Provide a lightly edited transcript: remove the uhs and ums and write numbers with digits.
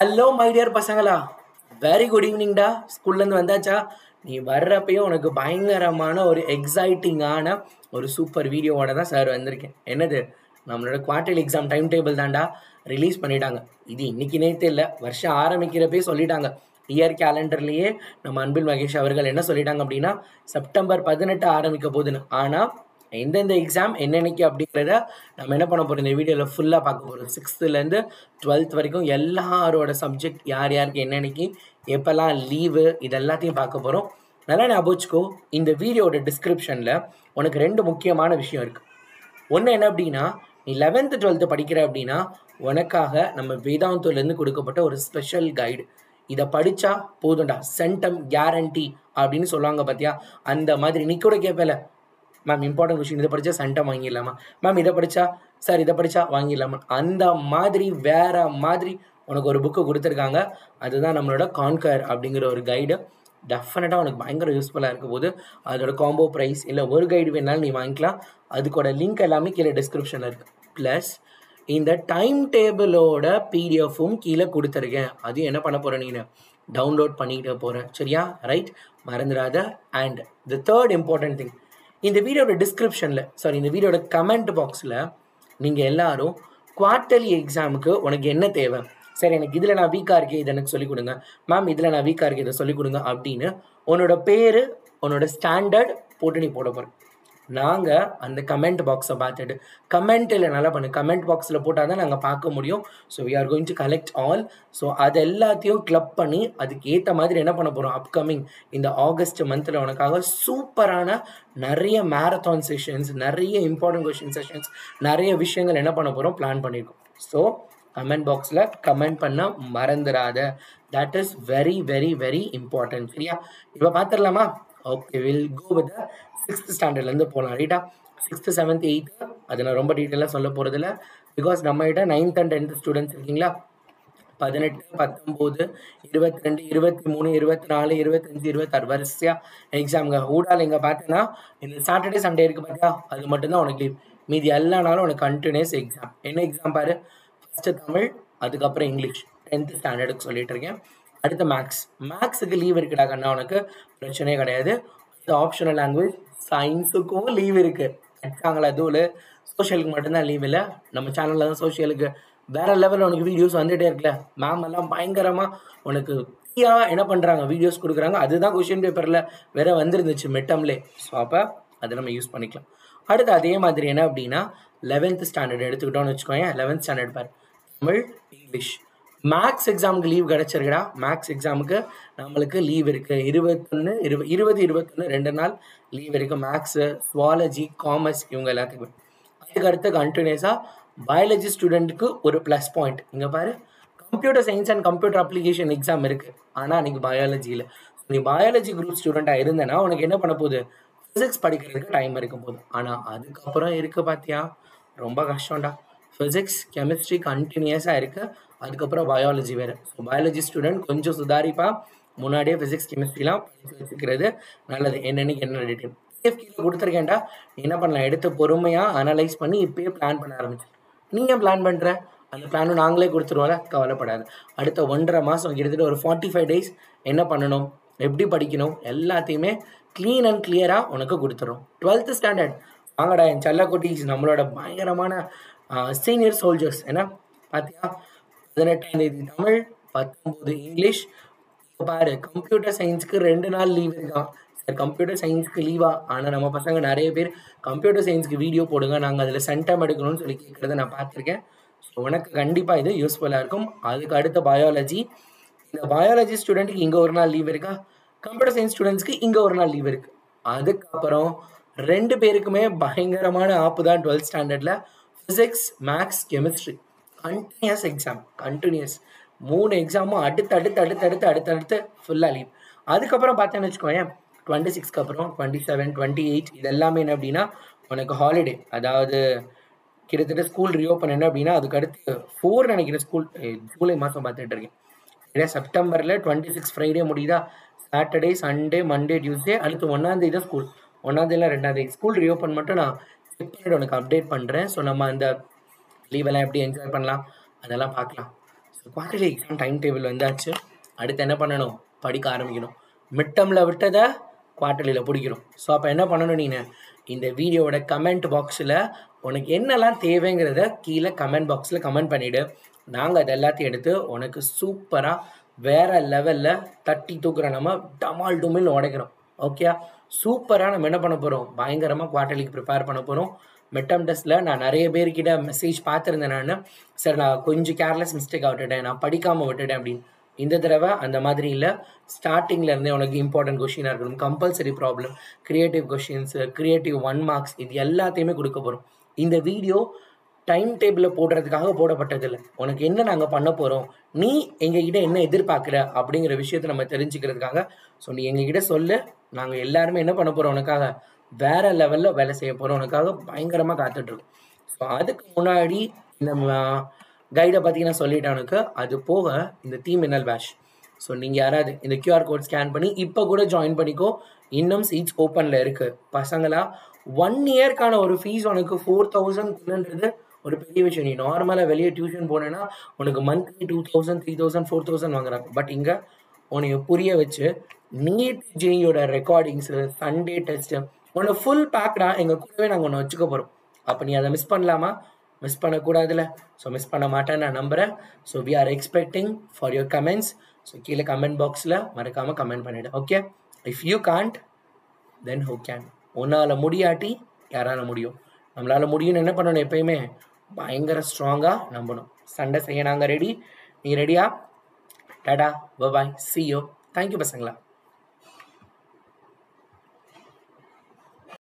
Hello my dear பசங்களா, very good ஈவினிங்டா. ஸ்கூல்லேருந்து வந்தாச்சா? நீ வர்றப்பயும் உனக்கு பயங்கரமான ஒரு எக்ஸைட்டிங்கான ஒரு சூப்பர் வீடியோவோட தான் சார் வந்திருக்கேன். என்னது? நம்மளோட குவார்டர்லி எக்ஸாம் டைம் டேபிள் தான்டா ரிலீஸ் பண்ணிட்டாங்க. இது இன்னைக்கு நேற்று இல்லை, வருஷம் ஆரம்பிக்கிறப்பே சொல்லிட்டாங்க. இயர் கேலண்டர்லேயே நம்ம அன்பில் மகேஷ் அவர்கள் என்ன சொல்லிட்டாங்க அப்படின்னா, செப்டம்பர் 18 ஆரம்பிக்க போகுதுன்னு. ஆனால் எந்தெந்த எக்ஸாம் என்னென்னைக்கு அப்படிங்கிறத நம்ம என்ன பண்ண போகிறோம், இந்த வீடியோவில் ஃபுல்லாக பார்க்க போகிறோம். 6th-லேருந்து 12th வரைக்கும் எல்லாரோட சப்ஜெக்ட் யார் யாருக்கு என்னென்னைக்கு எப்போல்லாம் லீவு இது எல்லாத்தையும் பார்க்க போகிறோம். நல்லா ஞாபகம் வச்சுக்கோ, இந்த வீடியோட டிஸ்கிரிப்ஷனில் உனக்கு 2 முக்கியமான விஷயம் இருக்குது. ஒன்று என்ன அப்படின்னா, நீ 11th 12th படிக்கிற அப்படின்னா உனக்காக நம்ம வேதாந்தூர்லேருந்து கொடுக்கப்பட்ட ஒரு ஸ்பெஷல் கைடு. இதை படித்தா போதும்டா, சென்டம் கேரண்டி அப்படின்னு சொல்லுவாங்க பார்த்தியா, அந்த மாதிரி நீ கூட கேட்பல, மேம் இம்பார்ட்டன்ட் கொஸ்டின் இதை படித்தா சென்டம் வாங்கிடலாமா, மேம் இதை படித்தா சார் இதை படித்தா வாங்கிடலாமா, அந்த மாதிரி வேற மாதிரி உனக்கு ஒரு புக்கு கொடுத்துருக்காங்க. அதுதான் நம்மளோட கான்கர் அப்படிங்கிற ஒரு கைடு. டெஃபினட்டாக உனக்கு பயங்கர யூஸ்ஃபுல்லாக இருக்க போது. அதோட காம்போ ப்ரைஸ் இல்லை ஒரு கைடு வேணாலும் நீ வாங்கிக்கலாம். அதுக்கோட லிங்க் எல்லாமே கீழே டிஸ்கிரிப்ஷனில் இருக்குது. ப்ளஸ் இந்த டைம் டேபிளோட பிடிஎஃப்பும் கீழே கொடுத்துருக்கேன். அதையும் என்ன பண்ண போகிறேன், நீ டவுன்லோட் பண்ணிக்கிட்டு போகிறேன். சரியா? ரைட், மறந்துடாத. And the third important thing, இந்த வீடியோட டிஸ்கிரிப்ஷனில் இந்த வீடியோட கமெண்ட் பாக்ஸில் நீங்கள் எல்லாரும் குவார்ட்டர்லி எக்ஸாமுக்கு உனக்கு என்ன தேவை, சரி எனக்கு இதில் நான் வீக்காக இருக்கேன் இதை எனக்கு சொல்லிக் கொடுங்க, மேம் இதில் நான் வீக்காக இருக்கேன் இதை சொல்லிக் கொடுங்க அப்படின்னு உன்னோட பேர் உன்னோட ஸ்டாண்டர்ட் போட்டு நீ போட போகிறேன். நாங்கள் அந்த கமெண்ட் பாக்ஸை பார்த்துட்டு கமெண்ட்டில் நல்லா பண்ணு, கமெண்ட் பாக்ஸில் போட்டால் தான் நாங்கள் பார்க்க முடியும். So we are going to collect all. ஸோ அது எல்லாத்தையும் கிளப் பண்ணி அதுக்கு ஏற்ற மாதிரி என்ன பண்ண போகிறோம், அப்கமிங் இந்த ஆகஸ்ட் மந்தில் உனக்காக சூப்பரான நிறைய மேரத்தான் செஷன்ஸ், நிறைய இம்பார்ட்டன்ட் கொஸ்டின் செஷன்ஸ், நிறைய விஷயங்கள் என்ன பண்ண போகிறோம் பிளான் பண்ணியிருக்கோம். ஸோ கமெண்ட் பாக்ஸில் கமெண்ட் பண்ண மறந்துடாத. That is very very very important. சரியா? இப்போ பார்த்துடலாமா? Okay, will go with 6th ஸ்டாண்டர்ட்லேருந்து போகலாம். ரைட்டா? 6th 7th 8th அது நான் ரொம்ப டீட்டெயிலாக சொல்ல போகிறதில்ல. பிகாஸ் நம்மகிட்ட 9th and 10th ஸ்டூடெண்ட்ஸ் இருக்கீங்களா, 18 19 22 23 24 25 26 வரிசையாக எக்ஸாமுங்க ஊடால இங்கே பார்த்தீங்கன்னா இந்த சாட்டர்டே சண்டே இருக்குது பார்த்தியா, அது மட்டும்தான் உனக்கு லீவ். மீதி எல்லா நாளும் உனக்கு கண்டினியூஸ் எக்ஸாம். என்ன எக்ஸாம் பாரு, ஃபஸ்ட்டு தமிழ், அதுக்கப்புறம் இங்கிலீஷ் 10th ஸ்டாண்டர்டுக்கு சொல்லிட்டு இருக்கேன். அடுத்து மேக்ஸுக்கு லீவ் இருக்குடா கண்ணா, உனக்கு பிரச்சனையே கிடையாது. இது ஆப்ஷனல் லாங்குவேஜ். சயின்ஸுக்கும் லீவ் இருக்குது. வச்சாங்களா தூள், சோஷியலுக்கு மட்டும்தான் லீவ் இல்லை. நம்ம சேனலில் தான் சோஷியலுக்கு வேற லெவலில் உனக்கு வீடியோஸ் வந்துகிட்டே இருக்குல்ல. மேம் எல்லாம் பயங்கரமாக உனக்கு என்ன பண்ணுறாங்க, வீடியோஸ் கொடுக்குறாங்க. அதுதான் கொஷின் பேப்பரில் வேற வந்துருந்துச்சு மிட்டம்லே. ஸோ அப்போ அதை நம்ம யூஸ் பண்ணிக்கலாம். அடுத்து அதே மாதிரி என்ன அப்படின்னா 11th ஸ்டாண்டர்ட் எடுத்துக்கிட்டோன்னு வச்சுக்கோங்க. 11th ஸ்டாண்டர்ட் பார், தமிழ் இங்கிலீஷ். மேக்ஸ் எக்ஸாமுக்கு லீவ் கிடச்சிருக்குடா. மேக்ஸ் எக்ஸாமுக்கு நம்மளுக்கு லீவ் இருக்குது 21 21 2 நாள் லீவ் இருக்குது. மேக்ஸு, சுவாலஜி, காமர்ஸ் இவங்க எல்லாத்துக்குமே. அதுக்கு அடுத்து கண்டினியூஸாக பயாலஜி ஸ்டூடெண்ட்டுக்கு ஒரு ப்ளஸ் பாயிண்ட். இங்கே பாரு, computer science and computer application exam இருக்குது. ஆனால் அன்றைக்கி பயாலஜியில் நீ பயாலஜி குரூப் ஸ்டூடெண்ட்டாக இருந்தேன்னா உனக்கு என்ன பண்ண போகுது, ஃபிசிக்ஸ் படிக்கிறதுக்கு டைம் இருக்கும் போது. ஆனால் அதுக்கப்புறம் இருக்குது பார்த்தியா, ரொம்ப கஷ்டம்டா. ஃபிசிக்ஸ் கெமிஸ்ட்ரி கண்டினியூஸாக இருக்குது. அதுக்கப்புறம் பயாலஜி வேறு. ஸோ பயாலஜி ஸ்டூடெண்ட் கொஞ்சம் சுதாரிப்பா, முன்னாடியே ஃபிசிக்ஸ் கெமிஸ்ட்ரிலாம் படித்து வச்சுக்கிறது நல்லது. என்னென்னைக்கு என்ன டீட்டெயில் பிஎஃப் கீழே கொடுத்துருக்கேன்டா. நீ என்ன பண்ணலாம், எடுத்து பொறுமையாக அனலைஸ் பண்ணி இப்போயே பிளான் பண்ண ஆரம்பிச்சு. நீ ஏன் பிளான் பண்ணுற, அந்த பிளானும் நாங்களே கொடுத்துருவோம்ல, கவலைப்படாது. அடுத்த 1.5 மாதம் கிட்டத்தட்ட ஒரு 45 days என்ன பண்ணணும், எப்படி படிக்கணும் எல்லாத்தையுமே க்ளீன் அண்ட் கிளியராக உனக்கு கொடுத்துரும். 12th ஸ்டாண்டர்ட் வாங்கடா என் செல்ல குட்டீஸ், நம்மளோட பயங்கரமான சீனியர் சோல்ஜர்ஸ். என்ன பார்த்தியா, 18ஆம் தேதி தமிழ், 19 இங்கிலீஷ். பாரு, கம்ப்யூட்டர் சயின்ஸுக்கு 2 நாள் லீவ் இருக்கான். சார் கம்ப்யூட்டர் சயின்ஸுக்கு லீவா? ஆனால் நம்ம பசங்க நிறைய பேர் கம்ப்யூட்டர் சயின்ஸுக்கு வீடியோ போடுங்க, நாங்கள் அதில் சென்டம் எடுக்கணும்னு சொல்லி கேட்குறத நான் பார்த்துருக்கேன். ஸோ உனக்கு கண்டிப்பாக இது யூஸ்ஃபுல்லாக இருக்கும். அதுக்கு அடுத்த பயாலஜி. இந்த பயாலஜி ஸ்டூடெண்ட்டுக்கு இங்கே ஒரு நாள் லீவ் இருக்கா, கம்ப்யூட்டர் சயின்ஸ் ஸ்டூடெண்ட்ஸ்க்கு இங்கே ஒரு நாள் லீவ் இருக்குது. அதுக்கப்புறம் 2 பேருக்குமே பயங்கரமான ஆப்பு தான் 12th ஸ்டாண்டர்டில். Physics, maths, chemistry continuous exam. Continuous 3 எக்ஸாமும் அடுத்தடுத்து ஃபுல்லாக லீவ். அதுக்கப்புறம் பார்த்தேன்னு வச்சுக்கோங்க, 26க்கு அப்புறம் 27 28 இது எல்லாமே என்ன அப்படின்னா உனக்கு ஹாலிடே. அதாவது கிட்டத்தட்ட ஸ்கூல் ரீஓப்பன் என்ன அப்படின்னா அதுக்கு அடுத்து 4 நினைக்கிறேன் ஸ்கூல். ஜூலை மாதம் பார்த்துட்டு இருக்கேன். இதே செப்டம்பரில் 26 ஃப்ரைடே முடியுதா, சாட்டர்டே சண்டே மண்டே டியூஸ்டே, அடுத்து 1ஆம் தேதி தான் ஸ்கூல். 1ஆம் தேதியில் 2ஆம் தேதி ஸ்கூல் ரீஓப்பன் மட்டும் நான் செக் பண்ணிட்டு உனக்கு அப்டேட் பண்ணுறேன். ஸோ நம்ம அந்த லீவெல்லாம் எப்படி என்ஜாய் பண்ணலாம் அதெல்லாம் பார்க்கலாம். குவார்டர்லி எக்ஸாம் டைம் டேபிள் வந்தாச்சு. அடுத்து என்ன பண்ணணும்? படிக்க ஆரம்பிக்கணும். மிட் டேர்மில் விட்டதை குவார்டர்லியில் பிடிக்கணும். ஸோ அப்போ என்ன பண்ணணும்? நீ இந்த வீடியோவோட கமெண்ட் பாக்ஸில் உனக்கு என்னெல்லாம் தேவைங்கிறத கீழே கமெண்ட் பாக்ஸில் கமெண்ட் பண்ணிவிடு. நாங்கள் அதை எல்லாத்தையும் எடுத்து உனக்கு சூப்பராக வேறு லெவலில் தட்டி தூக்குற நம்ம டமால் டுமில் உடைக்கிறோம். ஓகே, சூப்பராக நம்ம என்ன பண்ண போகிறோம்? பயங்கரமாக குவார்டர்லிக்கு ப்ரிப்பேர் பண்ண போகிறோம். மிட் டேர்ம் டெஸ்ட்டில் நான் நிறைய பேர்கிட்ட மெசேஜ் பார்த்துருந்தேன். சார் நான் கொஞ்சம் கேர்லெஸ் மிஸ்டேக்காக விட்டுட்டேன், நான் படிக்காமல் விட்டுட்டேன் அப்படின்னு. இந்த தடவை அந்த மாதிரி இல்லை. ஸ்டார்டிங்கில் இருந்தே உனக்கு இம்பார்ட்டன்ட் கொஷினாக இருக்கணும், compulsory problem, creative questions, creative 1 marks, இது எல்லாத்தையுமே கொடுக்க போகிறோம். இந்த வீடியோ டைம் டேபிளில் போடுறதுக்காக போடப்பட்டதில்லை. உனக்கு என்ன நாங்கள் பண்ண போகிறோம், நீ எங்ககிட்ட என்ன எதிர்பார்க்குற அப்படிங்கிற விஷயத்தை நம்ம தெரிஞ்சுக்கிறதுக்காக. ஸோ நீ எங்ககிட்ட சொல்லு, நாங்கள் எல்லாருமே என்ன பண்ண போகிறோம்? உனக்காக வேறு லெவலில் வேலை செய்ய போகிறோம், உனக்காக பயங்கரமாக காத்துட்ருக்கோம். ஸோ அதுக்கு முன்னாடி இந்த கைடை பற்றி நான் சொல்லிட்டேன் உனக்கு. அது போக இந்த தீம் மின்னல் பேஷ். ஸோ நீங்கள் யாராவது இந்த QR கோட் ஸ்கேன் பண்ணி இப்போ கூட ஜாயின் பண்ணிக்கோ. இன்னும் சீட்ஸ் ஓப்பனில் இருக்குது. பசங்களா 1 இயர்க்கான ஒரு ஃபீஸ் உனக்கு 4000 ஒரு பெரிய விஷயம். நீ நார்மலாக வெளியே டியூஷன் போனேன்னா உனக்கு மந்த்லி 2000, 3000, 4000 வாங்குறாங்க. பட் இங்கே உனக்கு புரிய வச்சு நீட் ஜேயோட ரெக்கார்டிங்ஸு, சண்டே டெஸ்ட்டு, உன்னை ஃபுல் பேக்டாக எங்கள் கூடவே நாங்கள் ஒன்று வச்சுக்க போகிறோம். அப்போ நீ அதை மிஸ் பண்ணலாமா? மிஸ் பண்ணக்கூடாதுல்ல. ஸோ மிஸ் பண்ண மாட்டேன்னு நான் நம்புகிறேன். So we are expecting for your comments. So கீழே கமெண்ட் பாக்ஸில் மறக்காமல் கமெண்ட் பண்ணிவிடு. Okay, if you can't then who can? உன்னால் முடியாட்டி யாரால முடியும்? நம்மளால் முடியும்னு என்ன பண்ணணும்? எப்பயுமே பயங்கர ஸ்ட்ராங்காக நம்பணும். சண்டை செய்ய நாங்கள் ரெடி. நீ ரெடியா? டாடா, பாய், see you. தேங்க்யூ பசங்களா.